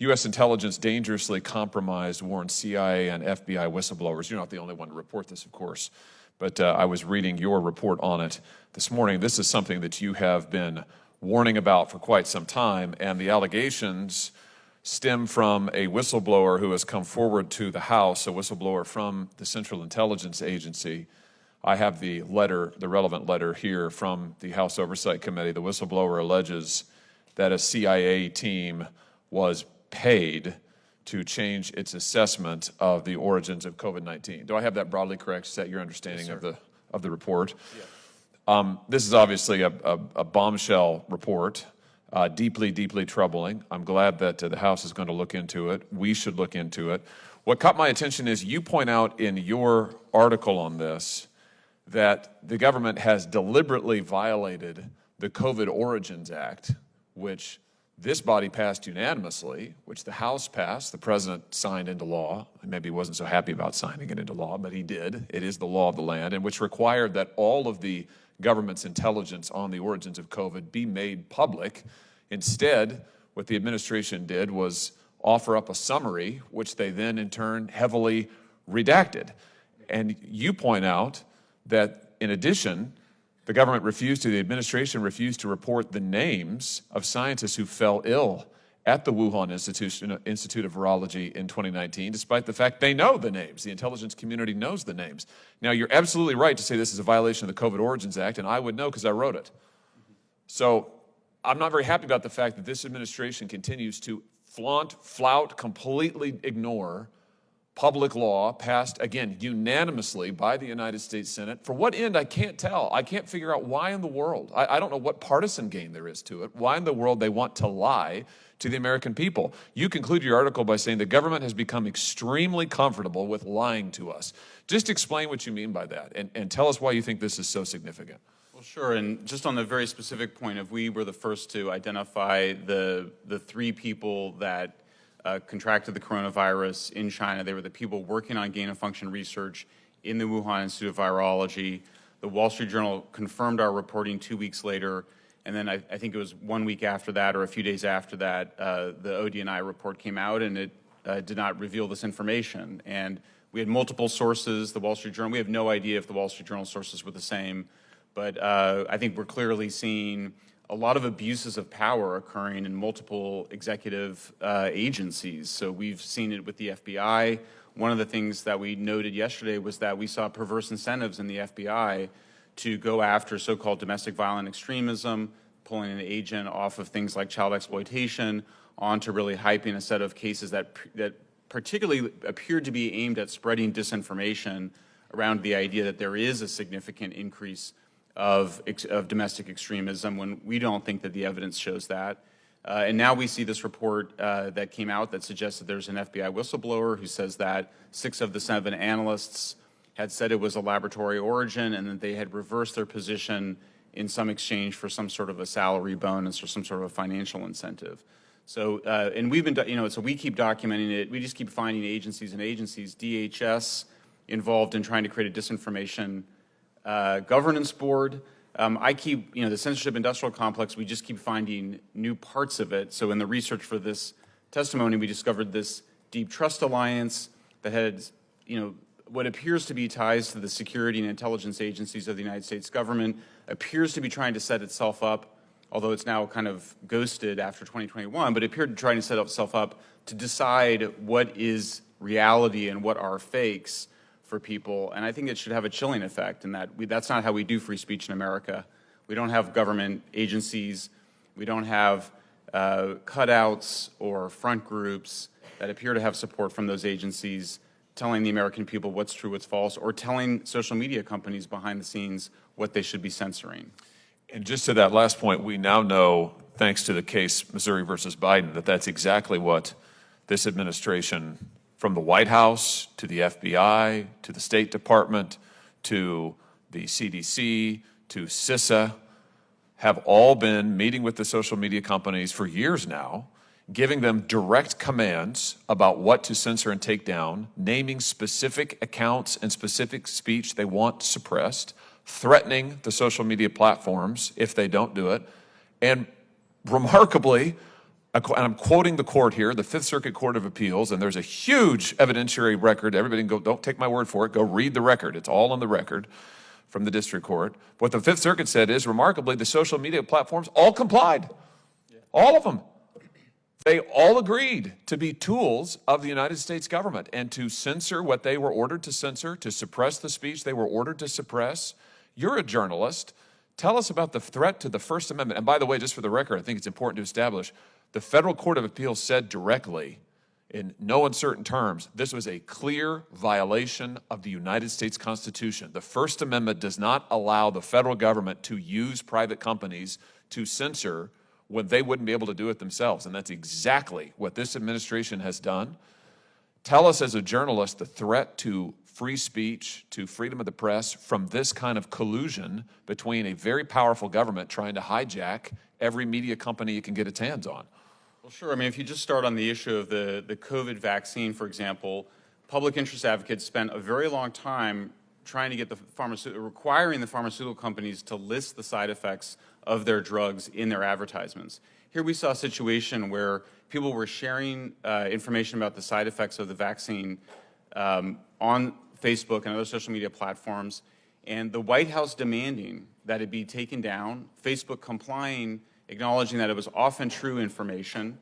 U.S. intelligence dangerously compromised, warned CIA and FBI whistleblowers. You're not the only one to report this, of course, but I was reading your report on it this morning. This is something that you have been warning about for quite some time, and the allegations stem from a whistleblower who has come forward to the House, a whistleblower from the Central Intelligence Agency. I have the letter, the relevant letter here from the House Oversight Committee. The whistleblower alleges that a CIA team was paid to change its assessment of the origins of COVID-19. Do I have that broadly correct? Is that your understanding of the report? Yes. This is obviously a bombshell report, deeply, deeply troubling. I'm glad that the House is going to look into it. We should look into it. What caught my attention is you point out in your article on this that the government has deliberately violated the COVID Origins Act, which this body passed unanimously, which the House passed, the President signed into law. Maybe he wasn't so happy about signing it into law, but he did. It is the law of the land, and which required that all of the government's intelligence on the origins of COVID be made public. Instead, what the administration did was offer up a summary, which they then in turn heavily redacted. And you point out that in addition, the administration refused to report the names of scientists who fell ill at the Wuhan Institute of Virology in 2019, despite the fact they know the names. The intelligence community knows the names. Now, you're absolutely right to say this is a violation of the COVID Origins Act, and I would know because I wrote it. So I'm not very happy about the fact that this administration continues to flout, completely ignore public law passed, again, unanimously by the United States Senate. For what end, I can't tell. I can't figure out why in the world. I don't know what partisan gain there is to it. Why in the world they want to lie to the American people. You conclude your article by saying the government has become extremely comfortable with lying to us. Just explain what you mean by that, and tell us why you think this is so significant. Well, sure, and just on the very specific point of we were the first to identify the 3 people that contracted the coronavirus in China. They were the people working on gain-of-function research in the Wuhan Institute of Virology. The Wall Street Journal confirmed our reporting 2 weeks later, and then I think it was 1 week after that or a few days after that, the ODNI report came out, and it did not reveal this information. And we had multiple sources. The Wall Street Journal, we have no idea if the Wall Street Journal sources were the same, but I think we're clearly seeing a lot of abuses of power occurring in multiple executive agencies. So we've seen it with the FBI. One of the things that we noted yesterday was that we saw perverse incentives in the FBI to go after so-called domestic violent extremism, pulling an agent off of things like child exploitation onto really hyping a set of cases that particularly appeared to be aimed at spreading disinformation around the idea that there is a significant increase of domestic extremism when we don't think that the evidence shows that. And now we see this report that came out that suggests that there's an FBI whistleblower who says that 6 of the 7 analysts had said it was a laboratory origin and that they had reversed their position in some exchange for some sort of a salary bonus or some sort of a financial incentive. So, and we've been, so we keep documenting it. We just keep finding agencies, DHS involved in trying to create a disinformation governance board. I keep, the censorship industrial complex, we just keep finding new parts of it. So in the research for this testimony, we discovered this deep trust alliance that had, what appears to be ties to the security and intelligence agencies of the United States government, appears to be trying to set itself up, although it's now kind of ghosted after 2021, but it appeared to try to set itself up to decide what is reality and what are fakes for people. And I think it should have a chilling effect in that that's not how we do free speech in America. We don't have government agencies. We don't have cutouts or front groups that appear to have support from those agencies telling the American people what's true, what's false, or telling social media companies behind the scenes what they should be censoring. And just to that last point, we now know, thanks to the case Missouri versus Biden, that that's exactly what this administration, from the White House to the FBI to the State Department to the CDC to CISA, have all been meeting with the social media companies for years now, giving them direct commands about what to censor and take down, naming specific accounts and specific speech they want suppressed, threatening the social media platforms if they don't do it, and remarkably, and I'm quoting the court here, the Fifth Circuit Court of Appeals, and there's a huge evidentiary record. Everybody can go, don't take my word for it, go read the record. It's all on the record from the district court. What the Fifth Circuit said is, remarkably, the social media platforms all complied. All of them. They all agreed to be tools of the United States government and to censor what they were ordered to censor, to suppress the speech they were ordered to suppress. You're a journalist. Tell us about the threat to the First Amendment. And by the way, just for the record, I think it's important to establish, the Federal Court of Appeals said directly, in no uncertain terms, this was a clear violation of the United States Constitution. The First Amendment does not allow the federal government to use private companies to censor when they wouldn't be able to do it themselves. And that's exactly what this administration has done. Tell us as a journalist the threat to free speech, to freedom of the press from this kind of collusion between a very powerful government trying to hijack every media company it can get its hands on. Well, sure. I mean, if you just start on the issue of the COVID vaccine, for example, public interest advocates spent a very long time trying to get requiring the pharmaceutical companies to list the side effects of their drugs in their advertisements. Here we saw a situation where people were sharing information about the side effects of the vaccine on Facebook and other social media platforms, and the White House demanding that it be taken down, Facebook complying, acknowledging that it was often true information.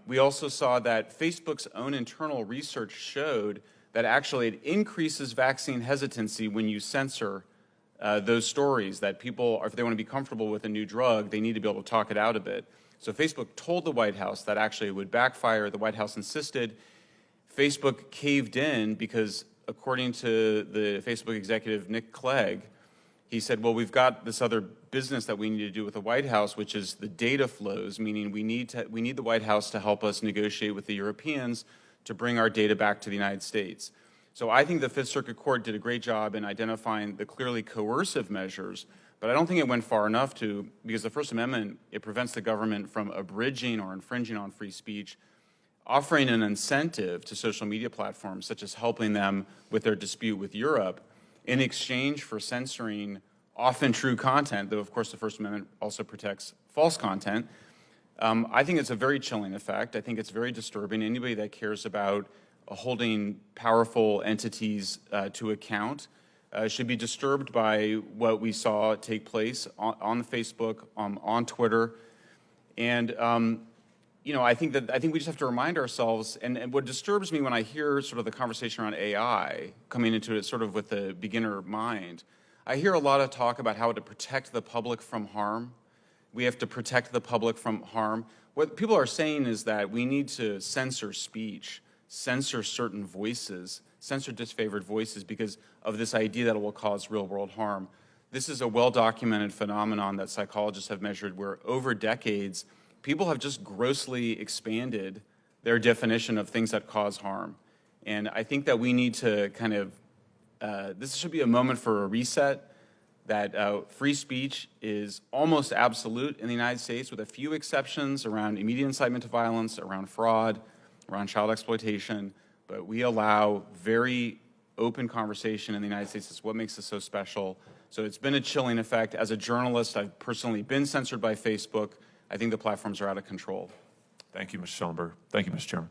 We also saw that Facebook's own internal research showed that actually it increases vaccine hesitancy when you censor those stories, that people, if they want to be comfortable with a new drug, they need to be able to talk it out a bit. So Facebook told the White House that actually it would backfire. The White House insisted. Facebook caved in because, according to the Facebook executive Nick Clegg, he said, well, we've got this other business that we need to do with the White House, which is the data flows, meaning we need the White House to help us negotiate with the Europeans to bring our data back to the United States. So I think the Fifth Circuit Court did a great job in identifying the clearly coercive measures, but I don't think it went far enough because the First Amendment, it prevents the government from abridging or infringing on free speech, offering an incentive to social media platforms, such as helping them with their dispute with Europe, in exchange for censoring often true content, though of course the First Amendment also protects false content. I think it's a very chilling effect. I think it's very disturbing. Anybody that cares about holding powerful entities to account should be disturbed by what we saw take place on Facebook, on Twitter, and you know, I think we just have to remind ourselves. And what disturbs me when I hear sort of the conversation around AI coming into it, sort of with the beginner mind, I hear a lot of talk about how to protect the public from harm. We have to protect the public from harm. What people are saying is that we need to censor speech, censor certain voices, censor disfavored voices because of this idea that it will cause real-world harm. This is a well-documented phenomenon that psychologists have measured where over decades, people have just grossly expanded their definition of things that cause harm. And I think that we need to kind of, this should be a moment for a reset, that free speech is almost absolute in the United States with a few exceptions around immediate incitement to violence, around fraud, around child exploitation, but we allow very open conversation in the United States. It's what makes us so special. So it's been a chilling effect. As a journalist, I've personally been censored by Facebook. I think the platforms are out of control. Thank you, Mr. Schellenberg. Thank you, Mr. Chairman.